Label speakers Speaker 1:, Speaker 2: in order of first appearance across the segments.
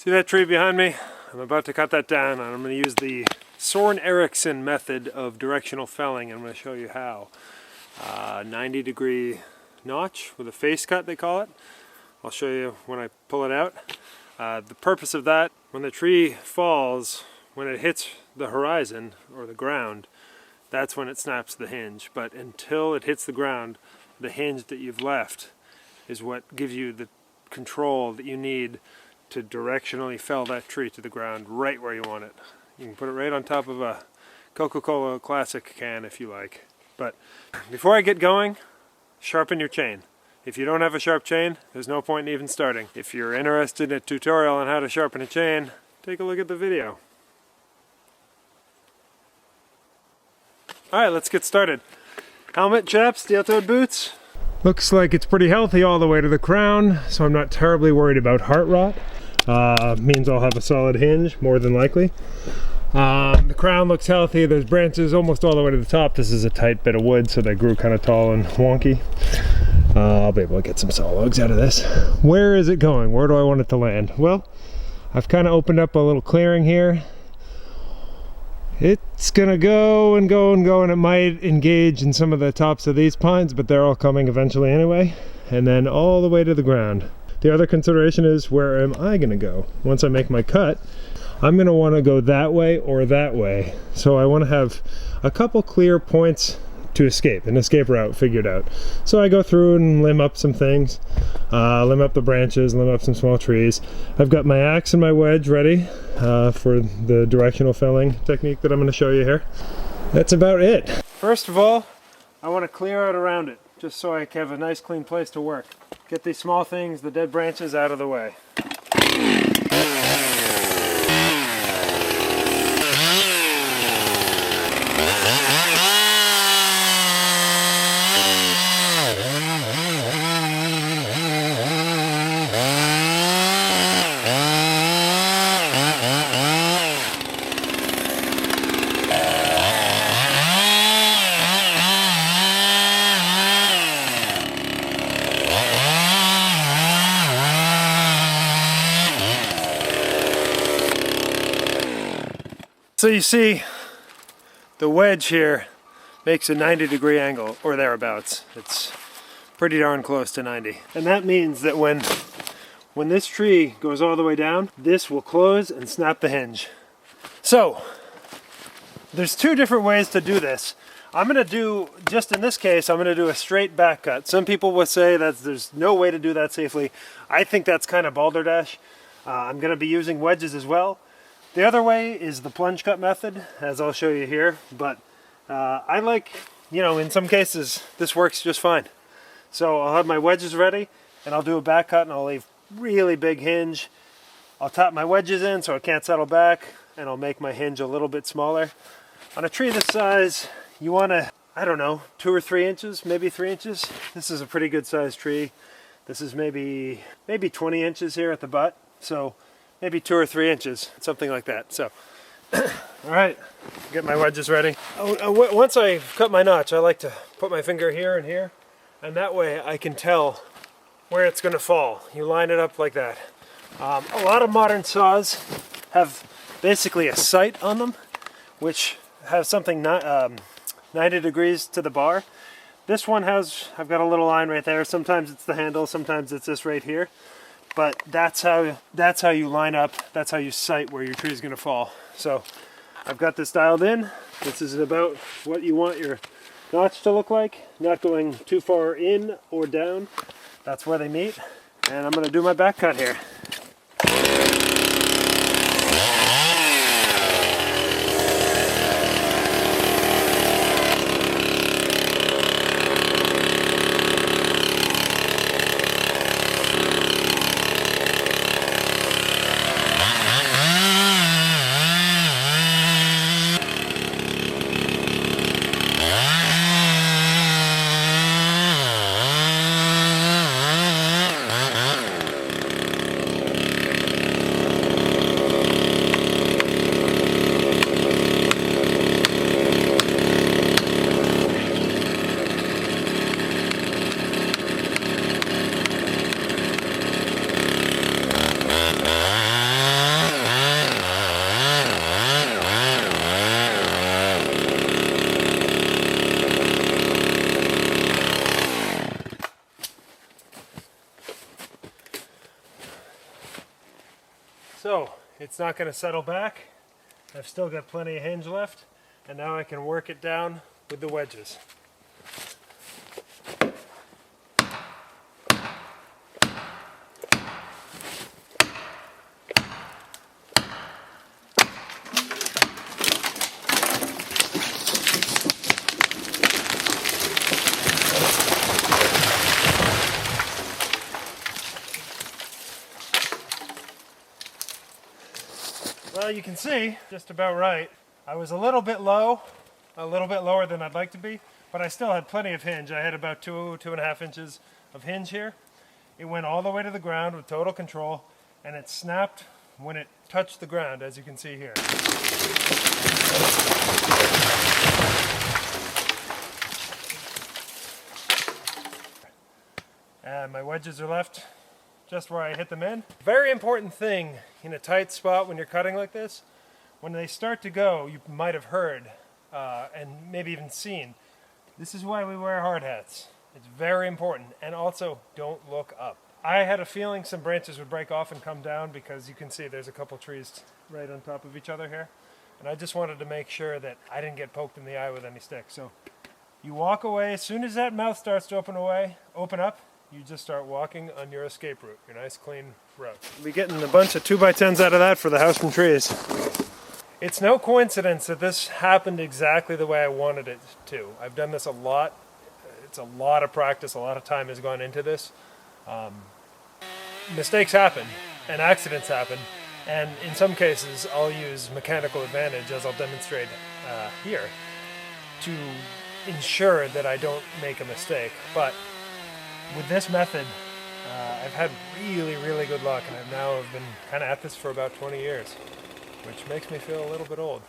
Speaker 1: See that tree behind me? I'm about to cut that down, and I'm going to use the Erickson method of directional felling. I'm going to show you how. 90-degree notch with a face cut, they call it. I'll show you when I pull it out. The purpose of that, when the tree falls, when it hits the horizon or the ground, that's when it snaps the hinge. But until it hits the ground, the hinge that you've left is what gives you the control that you need to directionally fell that tree to the ground right where you want it. You can put it right on top of a Coca-Cola Classic can if you like. But before I get going, sharpen your chain. If you don't have a sharp chain, there's no point in even starting. If you're interested in a tutorial on how to sharpen a chain, take a look at the video. Alright, let's get started. Helmet, chaps, steel-toed boots. Looks like it's pretty healthy all the way to the crown, so I'm not terribly worried about heart rot. Means I'll have a solid hinge, more than likely. The crown looks healthy. There's branches almost all the way to the top. This is a tight bit of wood, so they grew kind of tall and wonky. I'll be able to get some saw logs out of this. Where is it going? Where do I want it to land? Well, I've kind of opened up a little clearing here. It's gonna go and go and go, and it might engage in some of the tops of these pines, but they're all coming eventually anyway, and then all the way to the ground. The other consideration is, where am I gonna go? Once I make my cut, I'm gonna wanna go that way or that way. So I wanna have a couple clear points to escape, an escape route figured out. So I go through and limb up some things, limb up the branches, limb up some small trees. I've got my axe and my wedge ready for the directional felling technique that I'm going to show you here. That's about it. First of all, I want to clear out around it, just so I have a nice clean place to work. Get these small things, the dead branches, out of the way. So you see, the wedge here makes a 90-degree angle, or thereabouts. It's pretty darn close to 90. And that means that when this tree goes all the way down, this will close and snap the hinge. So, there's two different ways to do this. I'm going to do, just in this case, I'm going to do a straight back cut. Some people would say that there's no way to do that safely. I think that's kind of balderdash. I'm going to be using wedges as well. The other way is the plunge cut method, as I'll show you here, but I like, in some cases, this works just fine. So I'll have my wedges ready, and I'll do a back cut, and I'll leave really big hinge. I'll tap my wedges in so it can't settle back, and I'll make my hinge a little bit smaller. On a tree this size, you want to, I don't know, 2 or 3 inches, maybe 3 inches. This is a pretty good sized tree. This is maybe 20 inches here at the butt, so maybe 2 or 3 inches, something like that. So, all right, get my wedges ready. Once I cut my notch, I like to put my finger here and here, and that way I can tell where it's going to fall. You line it up like that. A lot of modern saws have basically a sight on them, which have something 90 degrees to the bar. This one has, I've got a little line right there. Sometimes it's the handle, sometimes it's this right here. But that's how you line up, that's how you sight where your tree is going to fall. So I've got this dialed in. This is about what you want your notch to look like, not going too far in or down. That's where they meet. And I'm going to do my back cut here. it's not going to settle back. I've still got plenty of hinge left, and now I can work it down with the wedges. Well, you can see, just about right. I was a little bit lower than I'd like to be, but I still had plenty of hinge. I had about 2.5 inches of hinge here. It went all the way to the ground with total control, and it snapped when it touched the ground, as you can see here. And my wedges are left just where I hit them in. Very important thing in a tight spot when you're cutting like this, when they start to go, you might have heard and maybe even seen. This is why we wear hard hats. It's very important. And also, don't look up. I had a feeling some branches would break off and come down because you can see there's a couple trees right on top of each other here. And I just wanted to make sure that I didn't get poked in the eye with any stick. So you walk away, as soon as that mouth starts to open up, you just start walking on your escape route, your nice clean route. We'll be getting a bunch of 2x10s out of that for the house from trees. It's no coincidence that this happened exactly the way I wanted it to. I've done this a lot. It's a lot of practice, a lot of time has gone into this. Mistakes happen and accidents happen, and in some cases I'll use mechanical advantage, as I'll demonstrate here, to ensure that I don't make a mistake. But with this method, I've had really good luck, and I've now been kind of at this for about 20 years, which makes me feel a little bit old.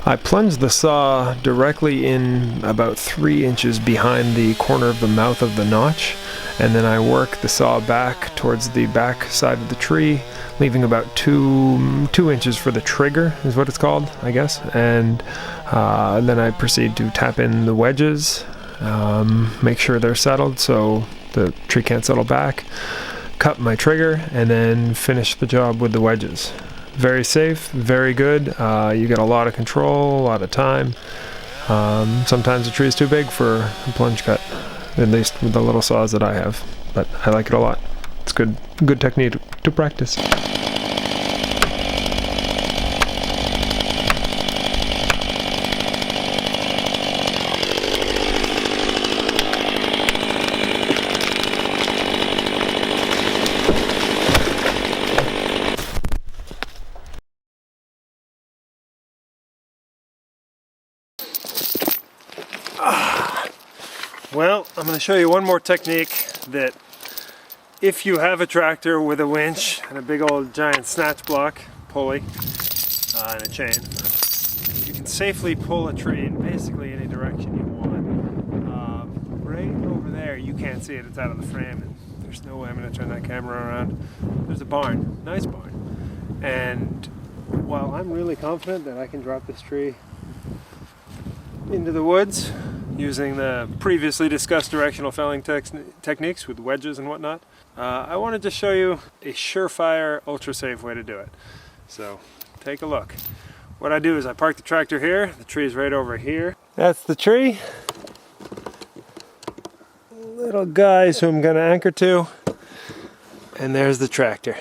Speaker 1: I plunged the saw directly in about 3 inches behind the corner of the mouth of the notch, and then I work the saw back towards the back side of the tree, leaving about 2 inches for the trigger, is what it's called, I guess, and then I proceed to tap in the wedges, make sure they're settled so the tree can't settle back, cut my trigger, and then finish the job with the wedges. Very safe, very good. You get a lot of control, a lot of time. Sometimes the tree is too big for a plunge cut, at least with the little saws that I have, but I like it a lot. It's good technique to practice. Well, I'm going to show you one more technique that if you have a tractor with a winch and a big old giant snatch block pulley and a chain, you can safely pull a tree in basically any direction you want. Right over there, you can't see it, it's out of the frame, and there's no way I'm going to turn that camera around. There's a barn, nice barn, and while I'm really confident that I can drop this tree into the woods using the previously discussed directional felling techniques with wedges and whatnot, I want to just show you a surefire, ultra-safe way to do it. So take a look. What I do is I park the tractor here, the tree is right over here. That's the tree. Little guys who I'm going to anchor to, and there's the tractor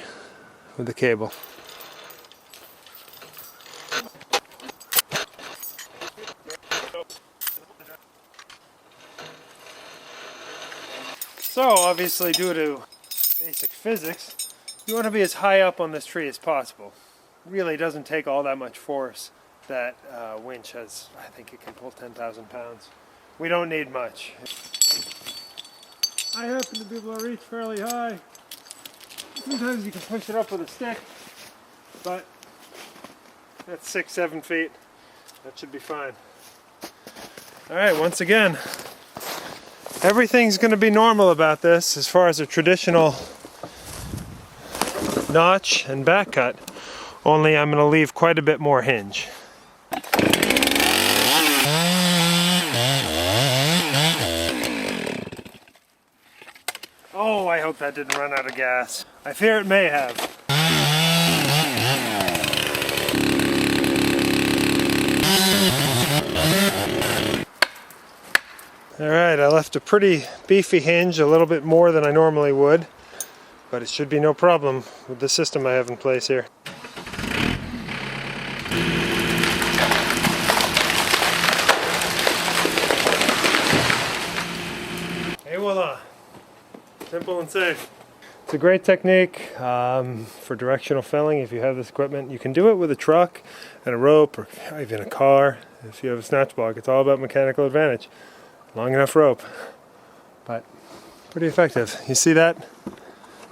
Speaker 1: with the cable. So obviously, due to basic physics, you want to be as high up on this tree as possible. Really doesn't take all that much force. That winch has, I think it can pull 10,000 pounds. We don't need much. I happen to be able to reach fairly high. Sometimes you can push it up with a stick, but that's 6-7 feet. That should be fine. Alright, once again, Everything's going to be normal about this as far as a traditional notch and back cut, only I'm going to leave quite a bit more hinge. Oh, I hope that didn't run out of gas. I fear it may have. Alright, I left a pretty beefy hinge, a little bit more than I normally would, but it should be no problem with the system I have in place here. Et voila! Simple and safe. It's a great technique for directional felling if you have this equipment. You can do it with a truck and a rope or even a car if you have a snatch block. It's all about mechanical advantage. Long enough rope, but pretty effective. You see that?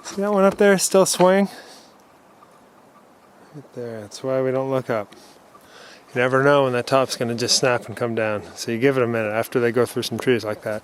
Speaker 1: See that one up there still swaying? Right there, that's why we don't look up. You never know when that top's going to just snap and come down. So you give it a minute after they go through some trees like that.